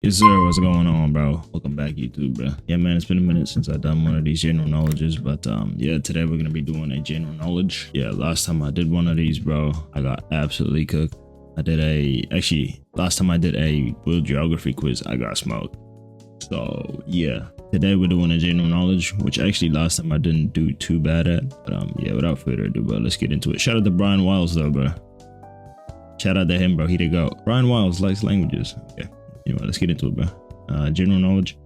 Yes sir, what's going on, bro? Welcome back, YouTube, bro. Yeah, man, it's been a minute since I've done one of these general knowledges, but yeah, today we're gonna be doing a general knowledge. Yeah, last time I did one of these, bro, I got absolutely cooked. Last time I did a world geography quiz, I got smoked. So yeah, today we're doing a general knowledge, which actually last time I didn't do too bad at. But yeah, without further ado, bro, let's get into it. Shout out to Brian Wiles though, bro. Shout out to him, bro. He the GOAT. Brian Wiles likes languages. Okay. Anyway, let's get into it, bro. General knowledge.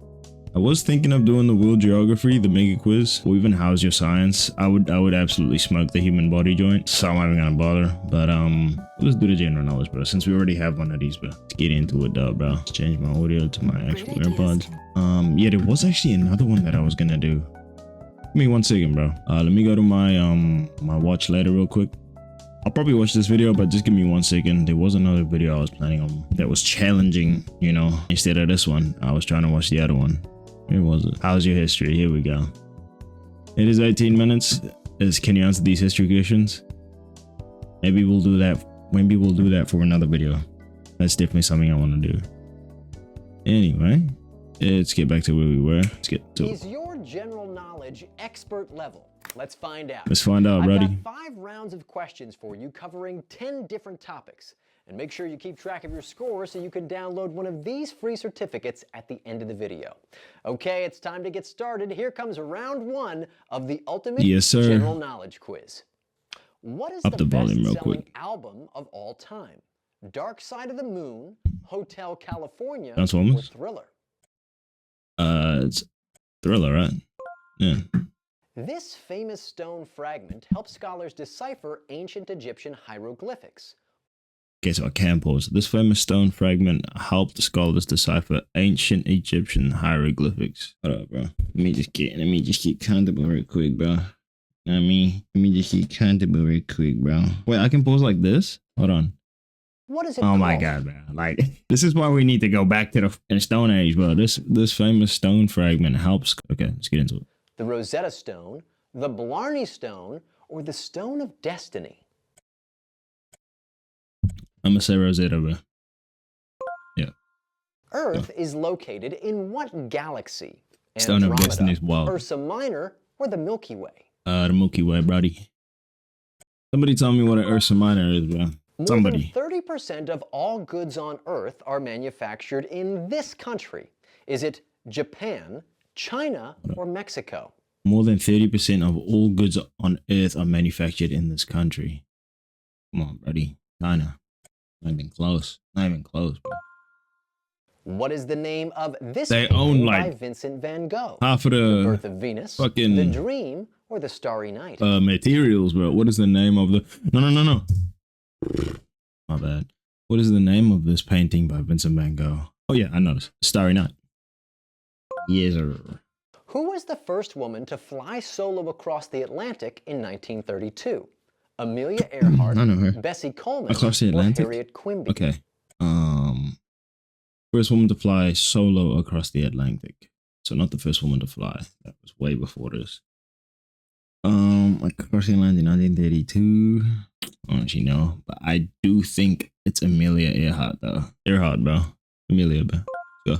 I was thinking of doing the world geography, the mega quiz, or even how's your science. I would absolutely smoke the human body joint, so I'm not even gonna bother. But let's do the general knowledge, bro. Since we already have one of these, bro. Let's get into it, though, bro. Let's change my audio to my actual AirPods. Yeah, there was actually another one that I was gonna do. Give me 1 second, bro. Let me go to my my watch later real quick. I'll probably watch this video, but just give me 1 second. There was another video I was planning on that was challenging, you know, instead of this one. I was trying to watch the other one. Where was it? How's your history? Here we go. It is 18 minutes. Can you answer these history questions? Maybe we'll do that. Maybe we'll do that for another video. That's definitely something I want to do. Anyway, let's get back to where we were. Let's get to it. Is your general knowledge expert level? Let's find out. Let's find out, buddy. I've got 5 rounds of questions for you covering 10 different topics. And make sure you keep track of your score so you can download one of these free certificates at the end of the video. Okay, it's time to get started. Here comes round 1 of the ultimate general knowledge quiz. What is the best-selling album of all time? Dark Side of the Moon, Hotel California, or Thriller? It's Thriller, right? Yeah. This famous stone fragment helps scholars decipher ancient Egyptian hieroglyphics. Okay, so I can pause. This famous stone fragment helped scholars decipher ancient Egyptian hieroglyphics. Hold up, bro. Let me just get comfortable real quick, bro. Let me just get comfortable real quick, bro. Wait, I can pause like this? Hold on. What is it called? My God, bro. Like, this is why we need to go back to the Stone Age, bro. This famous stone fragment helps. Okay, let's get into it. The Rosetta Stone, the Blarney Stone, or the Stone of Destiny? I'm gonna say Rosetta, bro. Yeah. Earth is located in what galaxy? Stone of Destiny is wild. Ursa Minor, or the Milky Way? The Milky Way, buddy. Somebody tell me what an Ursa Minor is, bro. Somebody. More than 30% of all goods on Earth are manufactured in this country. Is it Japan, China, or Mexico? More than 30% of all goods on Earth are manufactured in this country. Come on, buddy. China. Not even close. Not even close, bro. What is the name of this they painting own by like Vincent van Gogh? Half of The Birth of Venus, fucking The Dream, or The Starry Night? Materials, bro. What is the name of the... No. My bad. What is the name of this painting by Vincent van Gogh? Oh yeah, I know this. Starry Night. Yes, sir. Who was the first woman to fly solo across the Atlantic in 1932? Amelia Earhart, I know her. Bessie Coleman, across the Atlantic? or Harriet Quimby? Okay. First woman to fly solo across the Atlantic. So not the first woman to fly. That was way before this. Across the Atlantic in 1932. I don't actually know, but I do think it's Amelia Earhart, though. Earhart, bro. Amelia, bro. Go.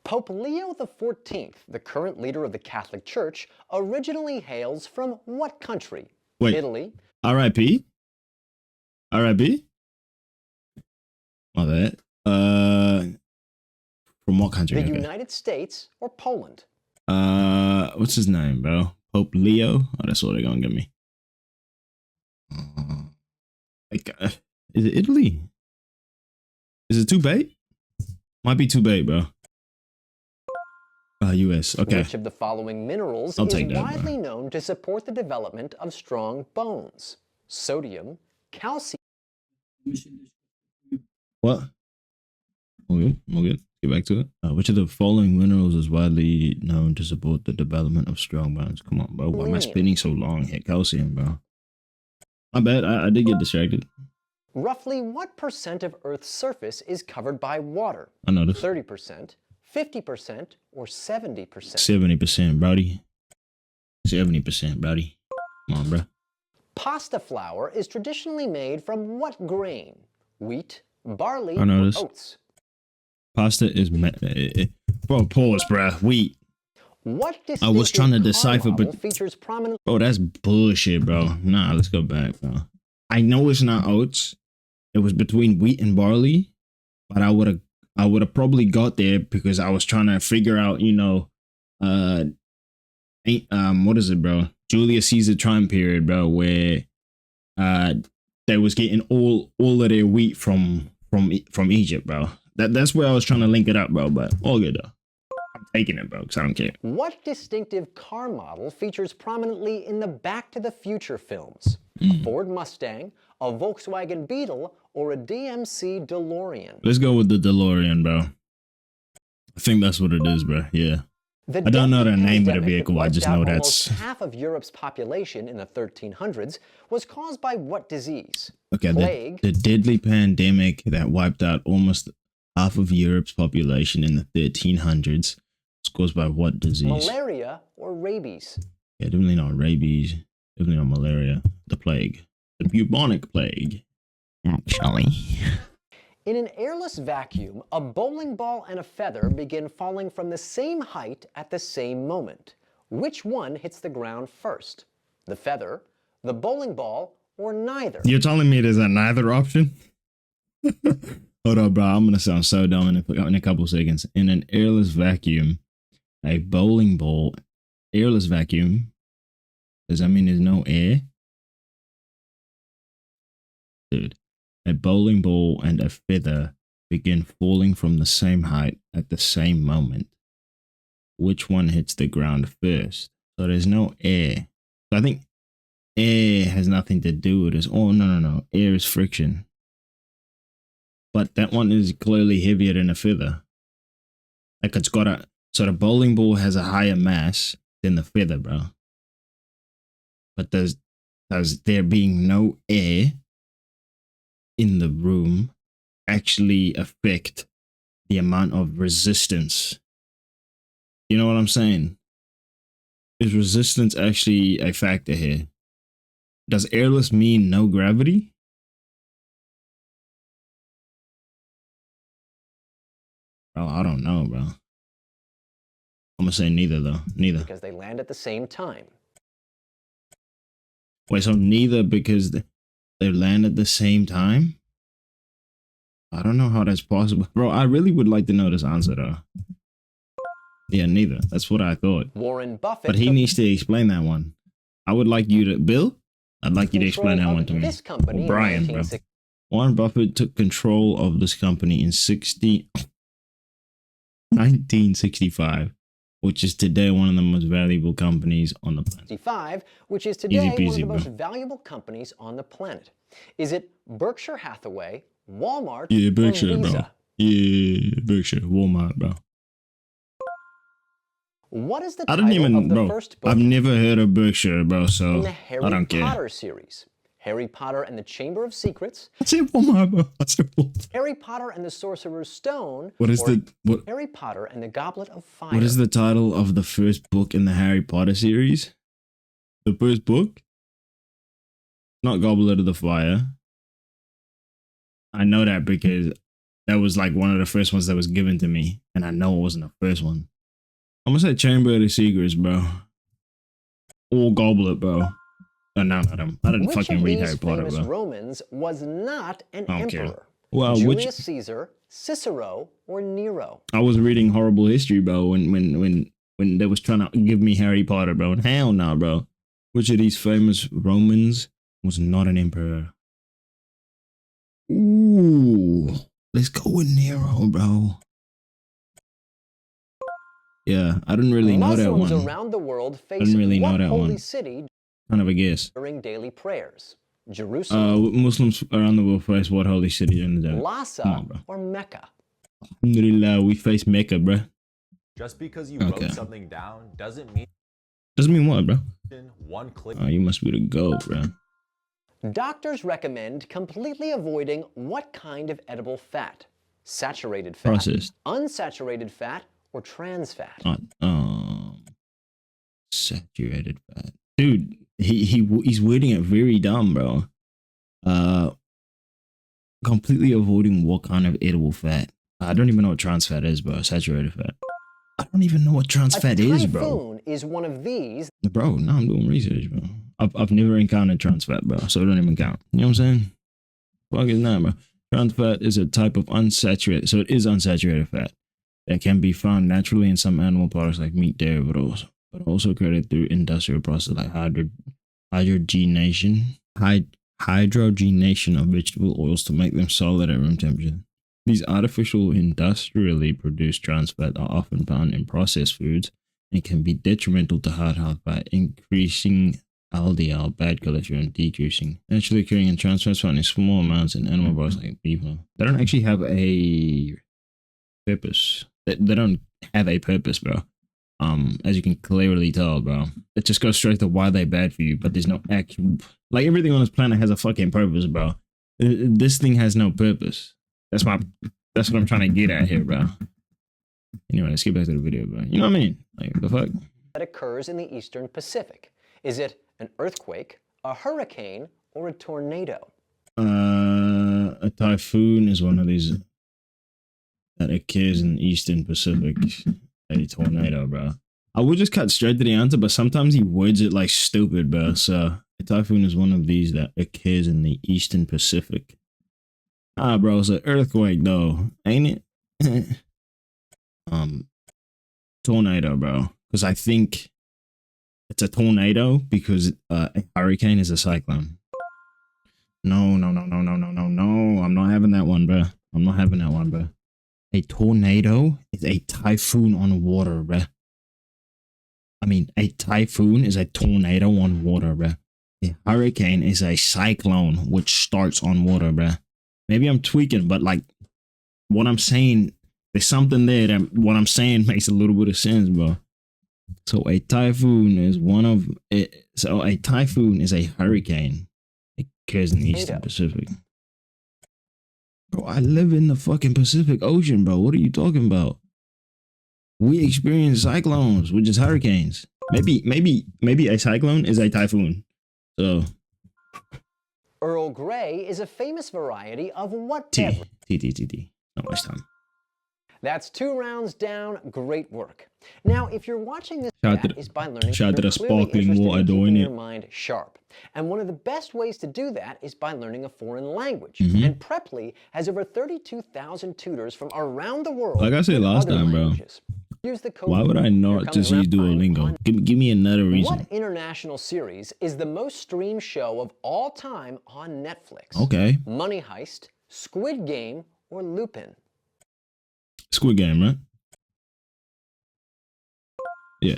Pope Leo XIV, the current leader of the Catholic Church, originally hails from what country? Wait. Italy. R.I.P.? R.I.P.? My bad. From what country? The United States or Poland? What's his name, bro? Pope Leo? Oh, that's what they're gonna give me. Is it Italy? Is it too bait? Might be too bait, bro. U.S. Okay. Which of the following minerals is widely known to support the development of strong bones? Sodium, calcium. What? We're good. Get back to it. Which of the following minerals is widely known to support the development of strong bones? Come on, bro. Why am I spinning so long? Hit calcium, bro. My bad. I did get distracted. Roughly what percent of Earth's surface is covered by water? I noticed. 30%, 50%, or 70%? 70%, brody. 70%, brody. Come on, bro. Pasta flour is traditionally made from what grain? Wheat, barley, or oats? Pasta is bro. Pause, bro. Wheat. What I was trying to decipher, but features prominent. bro, that's bullshit, bro. Nah, let's go back, bro. I know it's not oats. It was between wheat and barley, but I would have probably got there because I was trying to figure out, you know, what is it, bro? Julius Caesar time period, bro, where they was getting all of their wheat from Egypt, bro. That's where I was trying to link it up, bro. But all good though. I'm taking it, bro, because I don't care. What distinctive car model features prominently in the Back to the Future films? A Ford Mustang, a Volkswagen Beetle, or a DMC DeLorean? Let's go with the DeLorean, bro. I think that's what it is, bro. Yeah. I don't know the name of the vehicle. I just know that's that's half of Europe's population in the 1300s was caused by what disease? okay. Plague. The deadly pandemic that wiped out almost half of Europe's population in the 1300s was caused by what disease? Malaria or rabies? Yeah, definitely not rabies. Definitely not malaria. The plague. The bubonic plague. Actually. In an airless vacuum, a bowling ball and a feather begin falling from the same height at the same moment. Which one hits the ground first? The feather, the bowling ball, or neither? You're telling me there's a neither option? Hold on, bro. I'm gonna sound so dumb in a couple seconds. In an airless vacuum, a bowling ball, airless vacuum. Does that mean there's no air? Dude, a bowling ball and a feather begin falling from the same height at the same moment. Which one hits the ground first? So there's no air. So I think air has nothing to do with this. Oh, no. Air is friction. But that one is clearly heavier than a feather. Like it's got a... So the bowling ball has a higher mass than the feather, bro. But does there being no air in the room actually affect the amount of resistance? You know what I'm saying? Is resistance actually a factor here? Does airless mean no gravity? Bro, I don't know, bro. I'm gonna say neither, though. Neither. Because they land at the same time. Wait, so neither because they land at the same time? I don't know how that's possible. Bro, I really would like to know this answer, though. Yeah, neither. That's what I thought. Warren Buffett. But he needs to explain that one. I would like you to... Bill? I'd like you to explain that one to me. This company or Brian, bro. Warren Buffett took control of this company in 1965, which is today one of the most valuable companies on the planet. 65, which is today Easy peasy, one of the bro. most valuable companies on the planet. Is it Berkshire Hathaway, Walmart, Yeah, Berkshire, or Visa? bro. Yeah, Berkshire, Walmart, bro. What is the I title don't even, of the bro. first book I've never heard of Berkshire, bro, in so the I Harry don't care. Potter series? Harry Potter and the Chamber of Secrets, I said Walmart, bro. I said Walmart. Harry Potter and the Sorcerer's Stone, What is or what Harry Potter and the Goblet of Fire? what is the title of the first book in the Harry Potter series? The first book? Not Goblet of the Fire. I know that because that was like one of the first ones that was given to me, and I know it wasn't the first one. I'm gonna say Chamber of the Secrets, bro. Or Goblet, bro. Oh, no, not them. I didn't Which fucking of read these Harry Potter, famous bro. Romans was not an I don't care. emperor? Well, Julius Caesar, Cicero, or Nero? I was reading horrible history, bro, when they was trying to give me Harry Potter, bro. And hell no, bro. Which of these famous Romans was not an emperor? Ooh, let's go with Nero, bro. Yeah, I didn't really know that Muslims one. around the world face Didn't really know what that holy one. city Kind of a guess. during daily prayers? Jerusalem, Muslims around the world face what holy city in the day? Come Lhasa, on, bro. or Mecca? Alhamdulillah, we face Mecca, bro. Just because you Okay. wrote something down doesn't mean Doesn't mean what, bro? one click. Oh, you must be the GOAT, bro. Doctors recommend completely avoiding what kind of edible fat? Saturated fat, Processed. unsaturated fat, or trans fat? Saturated fat. Dude, he's wording it very dumb, bro. Completely avoiding what kind of edible fat? I don't even know what trans fat is, bro. Saturated fat. I don't even know what trans fat is, bro. Typhoon is one of these. Bro, no, I'm doing research, bro. I've never encountered trans fat, bro, so it don't even count. You know what I'm saying? Fuck is that, bro? Trans fat is a type of unsaturated, so it is unsaturated fat that can be found naturally in some animal products like meat, dairy, but also created through industrial process like hydrogenation of vegetable oils to make them solid at room temperature. These artificial industrially produced trans fat are often found in processed foods and can be detrimental to heart health by increasing LDL, bad cholesterol, and decreasing. Naturally occurring in trans fats found in small amounts in animal products like beef. They don't actually have a purpose. They don't have a purpose, bro. As you can clearly tell, bro. It just goes straight to why they're bad for you, but there's no actual, like, everything on this planet has a fucking purpose, bro. This thing has no purpose. That's what I'm trying to get at here, bro. Anyway, let's get back to the video, bro. You know what I mean? Like, the fuck? That occurs in the Eastern Pacific. Is it an earthquake, a hurricane, or a tornado? A typhoon is one of these that occurs in the Eastern Pacific. A tornado, bro. I would just cut straight to the answer, but sometimes he words it like stupid, bro. So a typhoon is one of these that occurs in the Eastern Pacific. Ah, bro, it's an earthquake though, ain't it? Tornado, bro. Because I think it's a tornado because a hurricane is a cyclone. No. I'm not having that one, bro. I'm not having that one, bro. A tornado is a typhoon on water, bro. I mean, a typhoon is a tornado on water, bro. A hurricane is a cyclone which starts on water, bro. Maybe I'm tweaking, but like what I'm saying, there's something there that what I'm saying makes a little bit of sense, bro. So a typhoon is one of it. So a typhoon is a hurricane. It occurs in the Eastern Pacific. Bro, I live in the fucking Pacific Ocean, bro. What are you talking about? We experience cyclones, which is hurricanes. Maybe a cyclone is a typhoon. So Earl Grey is a famous variety of what T. beverage? Not much time. That's 2 rounds down. Great work. Now, if you're watching this Shout out chat, is by learning. to the you're clearly sparkling interested water in keeping doing your it. mind sharp. And one of the best ways to do that is by learning a foreign language. Mm-hmm. And Preply has over 32,000 tutors from around the world. Like I said with last other time, bro. languages. Use the code. Why would I Here not comes just use round Duolingo? one. Give me another reason. What international series is the most streamed show of all time on Netflix? Okay. Money Heist, Squid Game, or Lupin? Squid Game, right? Yeah.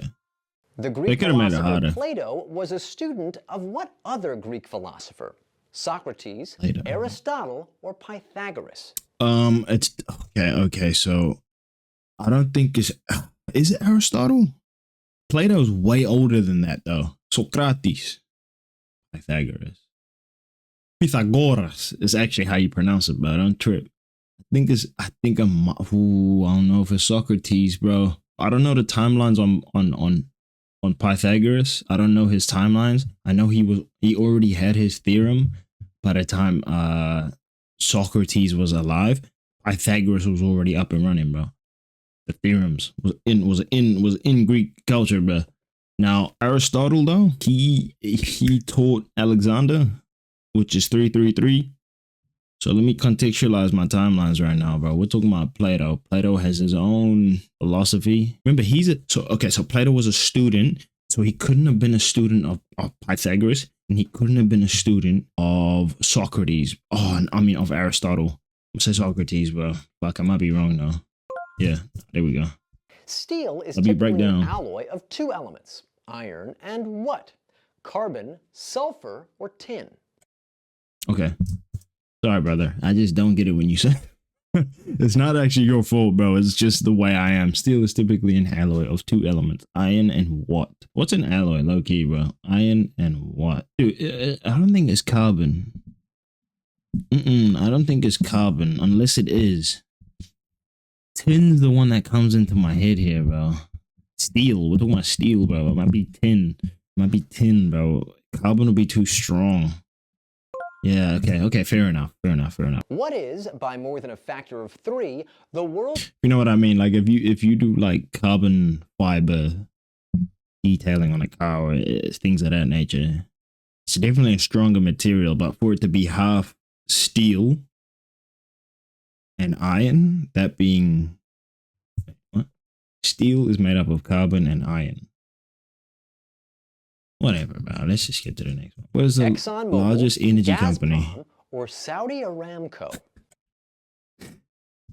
The They Greek could've made it philosopher harder. Plato was a student of what other Greek philosopher? Socrates, Plato. Aristotle, or Pythagoras? It's okay. So I don't think is it Aristotle? Plato's way older than that though. Socrates, Pythagoras is actually how you pronounce it, but I don't trip. I don't know if it's Socrates, bro. I don't know the timelines on Pythagoras. I don't know his timelines. I know he already had his theorem by the time Socrates was alive. Pythagoras was already up and running, bro. The theorems was in Greek culture, bro. Now Aristotle though, he taught Alexander, which is 333. So let me contextualize my timelines right now, bro. We're talking about Plato. Plato has his own philosophy. Remember, so Plato was a student, so he couldn't have been a student of Pythagoras, and he couldn't have been a student of Socrates. Of Aristotle. I'm saying Socrates, bro. Fuck, I might be wrong though. Yeah, there we go. Steel is Let me break typically an down. alloy of 2 elements, iron and what? Carbon, sulfur, or tin? Okay. Sorry, brother. I just don't get it when you say it's not actually your fault, bro. It's just the way I am. Steel is typically an alloy of 2 elements, iron and what? What's an alloy, low key, bro? Iron and what? Dude, I don't think it's carbon. I don't think it's carbon, unless it is. Tin's the one that comes into my head here, bro. Steel. We're talking about steel, bro. It might be tin. Bro. Carbon will be too strong. Yeah, okay, fair enough. What is, by more than a factor of 3, the world's You know what I mean? Like if you do like carbon fiber detailing on a car or things of that nature, it's definitely a stronger material, but for it to be half steel and iron, that being what? Steel is made up of carbon and iron. Whatever, bro. Let's just get to the next one. What is the ExxonMobil, largest energy Gazprom, company? or Saudi Aramco?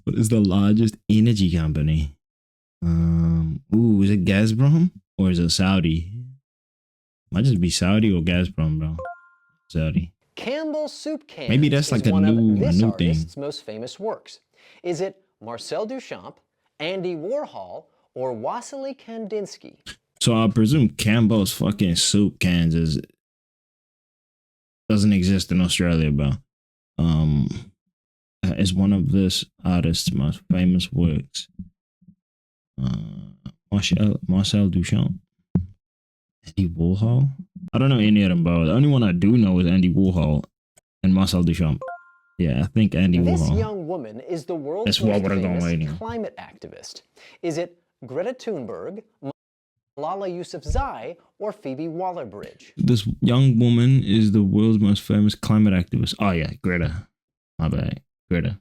What is the largest energy company? Ooh, is it Gazprom or is it Saudi? Might just be Saudi or Gazprom, bro. Saudi. Campbell Soup Cans Maybe that's is like a one new- of this a new artist's thing. most famous works. Is it Marcel Duchamp, Andy Warhol, or Wassily Kandinsky? So I presume Campbell's fucking soup cans doesn't exist in Australia, bro. Is one of this artist's most famous works. Marcel Duchamp, Andy Warhol. I don't know any of them, bro. The only one I do know is Andy Warhol and Marcel Duchamp. Yeah, I think Andy This Warhol. young woman is the world's That's what most we're going famous waiting. climate activist. Is it Greta Thunberg, Malala Yousafzai, or Phoebe Waller-Bridge? This young woman is the world's most famous climate activist. Oh yeah, Greta. My bad, Greta.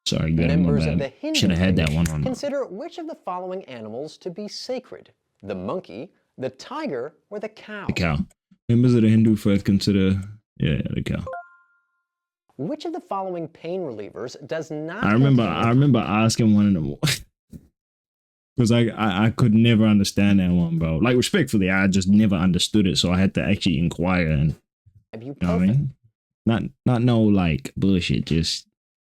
Sorry, Greta. My Members of the bad. Hindu Should have had that faith one on. consider which of the following animals to be sacred? The monkey, the tiger, or the cow? The cow. Members of the Hindu faith consider, yeah, the cow. Which of the following pain relievers does not I remember contain asking one of them because I could never understand that one, bro. Like respectfully, I just never understood it, so I had to actually inquire and you know what I ibuprofen? mean. Not no like bullshit. Just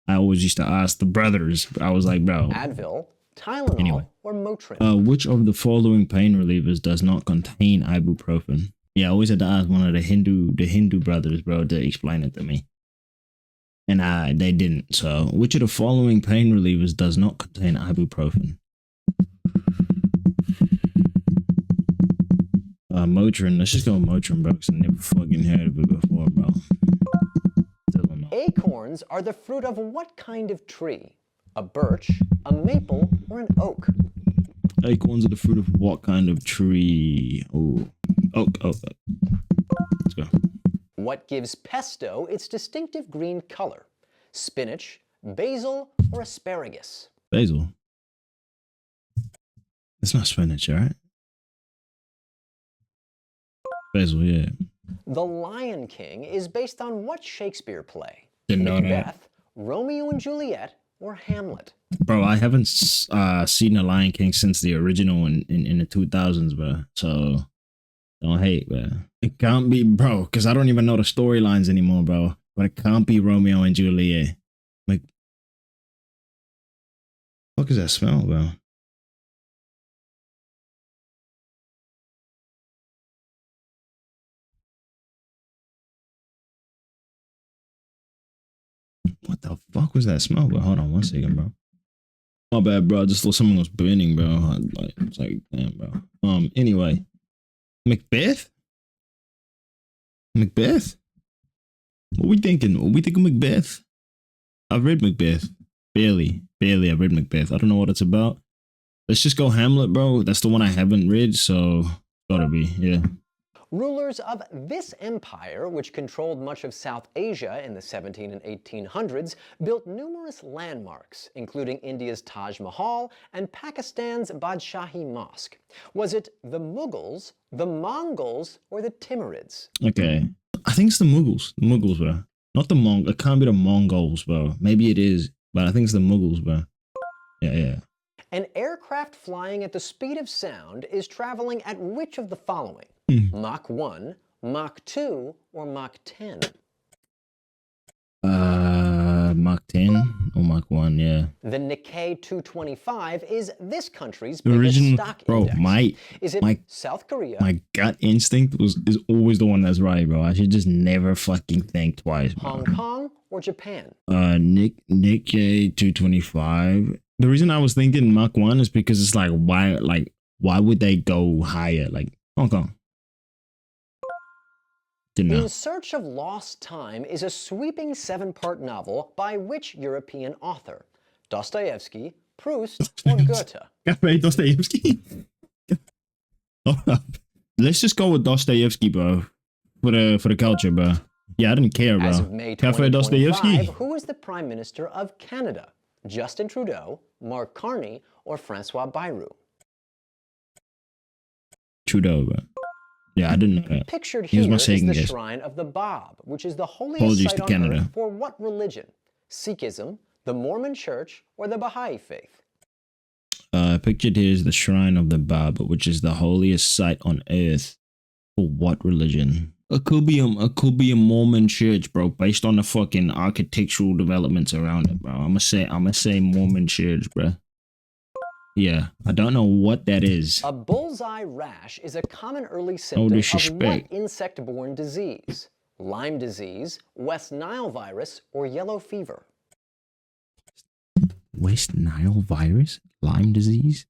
I always used to ask the brothers. I was like, bro, Advil, Tylenol, Anyway. or Motrin? which of the following pain relievers does not contain ibuprofen? Yeah, I always had to ask one of the Hindu brothers, bro, to explain it to me. And they didn't. So, which of the following pain relievers does not contain ibuprofen? Motrin. Let's just go with Motrin, bro, because I never fucking heard of it before, bro. Still don't know. Acorns are the fruit of what kind of tree? A birch, a maple, or an oak? Acorns are the fruit of what kind of tree? Oh, oak. Let's go. What gives pesto its distinctive green color? Spinach, basil, or asparagus? Basil. It's not spinach, all right? Basil, yeah. The Lion King is based on what Shakespeare play? Didn't know that. Macbeth, Romeo and Juliet, or Hamlet? Bro, I haven't seen The Lion King since the original in the 2000s, bro. So don't hate, bro. It can't be, bro, because I don't even know the storylines anymore, bro. But it can't be Romeo and Juliet. Like, what does that smell, bro? What the fuck was that smell, bro? Hold on one second, bro. My bad, bro. I just thought someone was burning, bro. It's like, damn, bro. Anyway, Macbeth. Macbeth. What we thinking? What we think of Macbeth? I've read Macbeth. Barely. I've read Macbeth. I don't know what it's about. Let's just go Hamlet, bro. That's the one I haven't read, so gotta be, yeah. Rulers of this empire, which controlled much of South Asia in the 17 and 1800s, built numerous landmarks, including India's Taj Mahal and Pakistan's Badshahi Mosque. Was it the Mughals, the Mongols, or the Timurids? Okay. I think it's the Mughals. The Mughals, bro. Not the Mong. It can't be the Mongols, bro. Maybe it is, but I think it's the Mughals, bro. Yeah. An aircraft flying at the speed of sound is traveling at which of the following? Mach 1, Mach 2, or Mach 10? Mach 10 or Mach 1, yeah. The Nikkei 225 is this country's The biggest original, stock bro, index. Is it my South Korea? my gut instinct is always the one that's right, bro. I should just never fucking think twice, bro. Hong Kong or Japan? Nikkei 225. The reason I was thinking Mach 1 is because it's like why would they go higher? Like Hong Kong. Didn't know. In Search of Lost Time is a sweeping 7-part novel by which European author? Dostoevsky, Proust, or Goethe? Cafe Dostoevsky. Hold up. Let's just go with Dostoevsky, bro. For the culture, bro. Yeah, I didn't care, bro. As of May Cafe 2025, Dostoevsky. who is the Prime Minister of Canada? Justin Trudeau, Mark Carney, or Francois Bayrou? Trudeau, bro. Yeah, I didn't know that. Pictured He was here my is second the guess. Shrine of the Bab, which is the holiest Apologies site to on Canada. earth for what religion? Sikhism, the Mormon Church, or the Baha'i Faith? Pictured here is the Shrine of the Bab, which is the holiest site on earth for what religion? It could be a Mormon church, bro, based on the fucking architectural developments around it, bro. I'ma say Mormon church, bro. Yeah, I don't know what that is. A bullseye rash is a common early symptom of what disrespect. insect-borne disease? Lyme disease, West Nile virus, or yellow fever? West Nile virus? Lyme disease?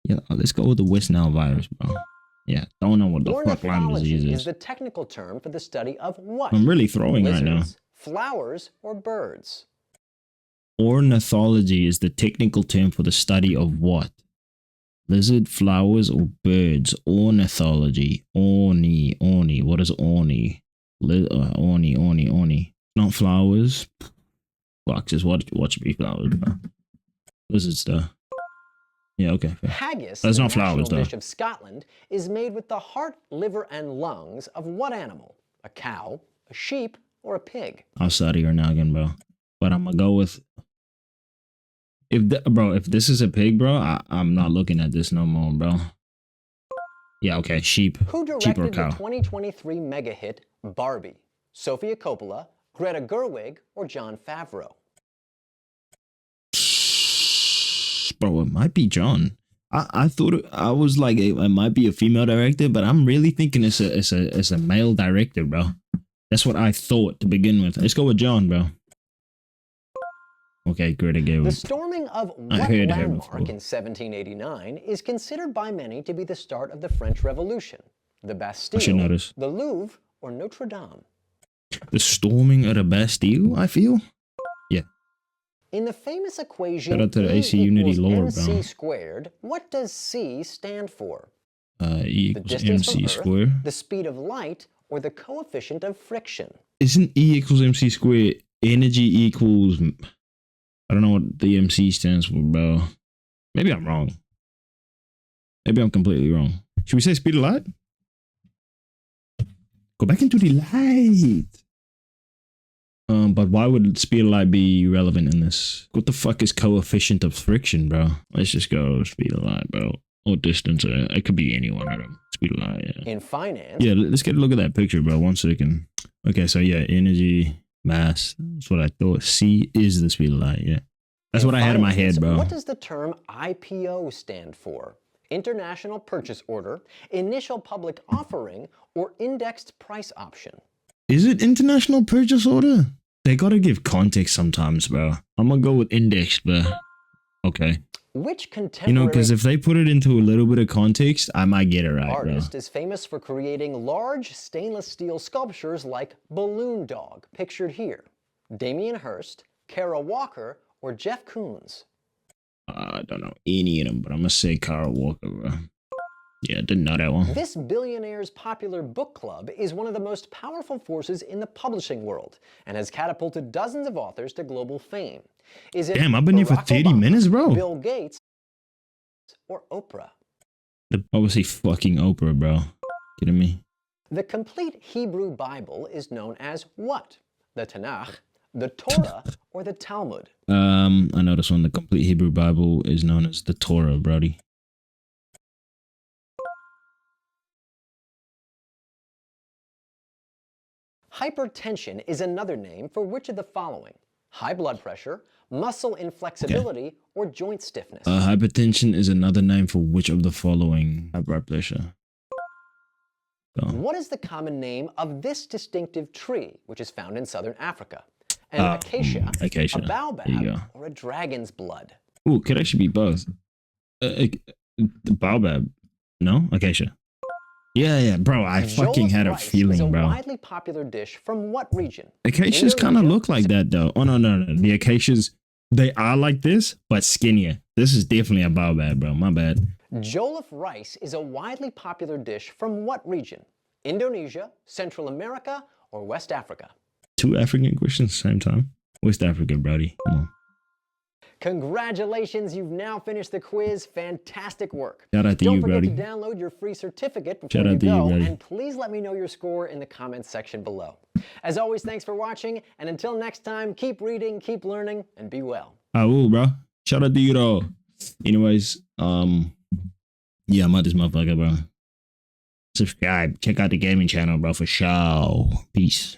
Yeah, let's go with the West Nile virus, bro. Yeah, don't know what the fuck Lyme disease Ornithology is. is the technical term for the study of what? I'm really throwing right now. Lizards, flowers, or birds? Ornithology is the technical term for the study of what? Lizard, flowers, or birds? Ornithology. Orni. What is orni? Orni. Not flowers. Foxes. What should be flowers, bro? Lizards, though. Yeah, okay. Fair. Haggis, That's the not flowers, national though. dish of Scotland, is made with the heart, liver, and lungs of what animal? A cow, a sheep, or a pig? I'll study her now again, bro. But I'm gonna go with if this is a pig, bro, I'm not looking at this no more, bro. Yeah, okay, sheep. Who Sheep or directed the cow? 2023 mega hit Barbie? Sofia Coppola, Greta Gerwig, or Jon Favreau? Bro, it might be John. I thought I was like it might be a female director, but I'm really thinking it's a male director, bro. That's what I thought to begin with. Let's go with John, bro. Okay, Greta The Gerwig. storming of I what heard her landmark before. in 1789 is considered by many to be the start of the French Revolution? The I should Bastille, know this. the Louvre, or Notre Dame? The storming of the Bastille, I feel. In the famous equation Shout out to the E AC Unity equals lore, MC bro. squared, what does C stand for? E The equals distance from MC Earth, square. the speed of light, or the coefficient of friction? Isn't E equals MC square energy equals? I don't know what the MC stands for, bro. Maybe I'm wrong. Maybe I'm completely wrong. Should we say speed of light? Go back into the light. But why would speed of light be relevant in this? What the fuck is coefficient of friction, bro? Let's just go speed of light, bro. Or distance. It could be any one of them. Speed of light, yeah. In finance, Yeah, let's get a look at that picture, bro. 1 second. Okay, so yeah, energy, mass. That's what I thought. C is the speed of light, yeah. That's what I had in my head, bro. What does the term IPO stand for? International Purchase Order, Initial Public Offering, or Indexed Price Option? Is it international purchase order? They gotta give context sometimes, bro. I'm gonna go with indexed, bro. Okay. Which You contemporary know, because if they put it into a little bit of context, I might get it right, bro. artist is famous for creating large stainless steel sculptures like Balloon Dog, pictured here? Damien Hirst, Kara Walker, or Jeff Koons? I don't know any of them, but I'm gonna say Carl Walker, bro. Yeah, didn't know that one. This billionaire's popular book club is one of the most powerful forces in the publishing world and has catapulted dozens of authors to global fame. Is it Damn, I've been here for Barack 30 Obama, minutes, bro. Bill Gates, or Oprah? Obviously fucking Oprah, bro. Kidding me? The complete Hebrew Bible is known as what? The Tanakh, the Torah, or the Talmud? I know this one. The complete Hebrew Bible is known as the Torah, brody. Hypertension is another name for which of the following? High blood pressure, muscle inflexibility, or joint stiffness? Hypertension is another name for which of the following? High blood pressure. So, What is the common name of this distinctive tree, which is found in southern Africa? An acacia, acacia. a There you baobab, go. or a dragon's blood? Ooh, could actually be both. The baobab. No? Acacia. Yeah, bro. I fucking Jollof had a rice is a feeling, bro. widely popular dish from what region? Acacias kind of Indonesia, look like that, though. Oh, no. The acacias, they are like this, but skinnier. This is definitely a baobab, bro. My bad. Jollof rice is a widely popular dish from what region? Indonesia, Central America, or West Africa? 2 African questions at the same time. West Africa, brody. Come on. Congratulations, you've now finished the quiz. Fantastic work. Shout out to Don't you, forget brody. to download your free certificate before Shout you out to you, go, brody. and please let me know your score in the comments section below. As always, thanks for watching, and until next time, keep reading, keep learning, and be well. I will, bro. Shout out to you, though. Anyways, yeah, I'm out this motherfucker, bro. Subscribe. Check out the gaming channel, bro, for sure. Peace.